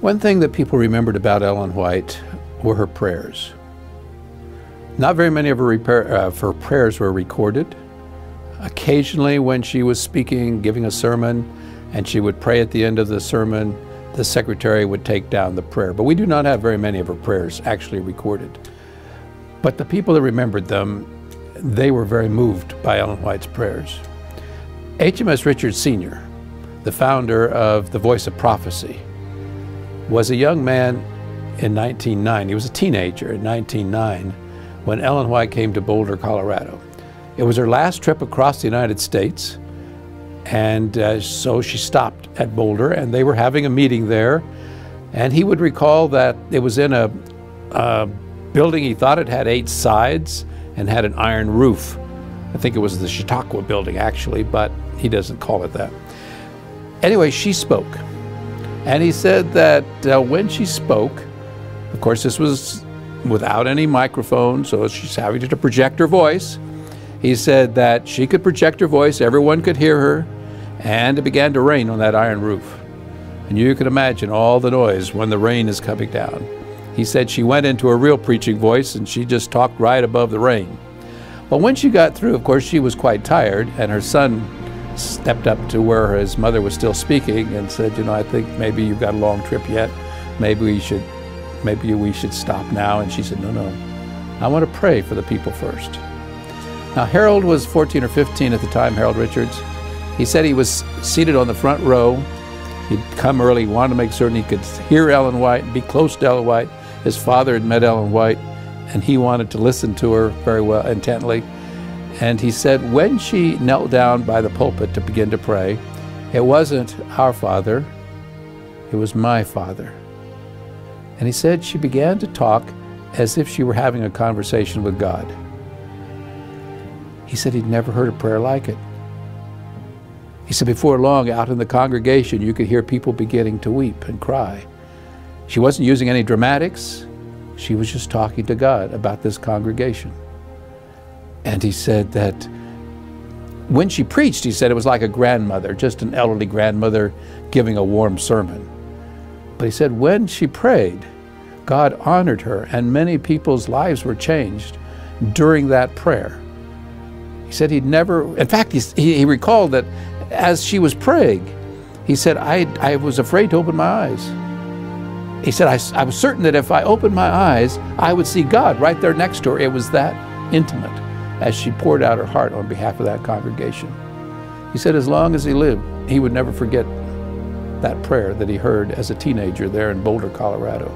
One thing that people remembered about Ellen White were her prayers. Not very many of her prayers were recorded. Occasionally when she was speaking, giving a sermon, and she would pray at the end of the sermon, the secretary would take down the prayer. But we do not have very many of her prayers actually recorded. But the people that remembered them, they were very moved by Ellen White's prayers. HMS Richards Sr., the founder of the Voice of Prophecy, was a young man in 1909. He was a teenager in 1909 when Ellen White came to Boulder, Colorado. It was her last trip across the United States, and so she stopped at Boulder, and they were having a meeting there, and he would recall that it was in a building. He thought it had 8 sides and had an iron roof. I think it was the Chautauqua building actually, but he doesn't call it that. Anyway, she spoke. And he said that when she spoke, of course this was without any microphone, so she's having to project her voice. He said that she could project her voice, everyone could hear her, and it began to rain on that iron roof. And you can imagine all the noise when the rain is coming down. He said she went into a real preaching voice and she just talked right above the rain. Well, when she got through, of course, she was quite tired, and her son stepped up to where his mother was still speaking and said, you know, I think maybe you've got a long trip yet. Maybe we should stop now. And she said, no, I want to pray for the people first. Now, Harold was 14 or 15 at the time, Harold Richards. He said he was seated on the front row. He'd come early, wanted to make certain he could hear Ellen White and be close to Ellen White. His father had met Ellen White, and he wanted to listen to her very well, intently. And he said when she knelt down by the pulpit to begin to pray, it wasn't our Father, it was my Father. And he said she began to talk as if she were having a conversation with God. He said he'd never heard a prayer like it. He said before long, out in the congregation, you could hear people beginning to weep and cry. She wasn't using any dramatics. She was just talking to God about this congregation. And he said that when she preached, he said it was like a grandmother, just an elderly grandmother giving a warm sermon. But he said when she prayed, God honored her, and many people's lives were changed during that prayer. He said he'd never, in fact, he recalled that as she was praying, he said, I was afraid to open my eyes. He said, I was certain that if I opened my eyes, I would see God right there next to her. It was that intimate as she poured out her heart on behalf of that congregation. He said as long as he lived, he would never forget that prayer that he heard as a teenager there in Boulder, Colorado.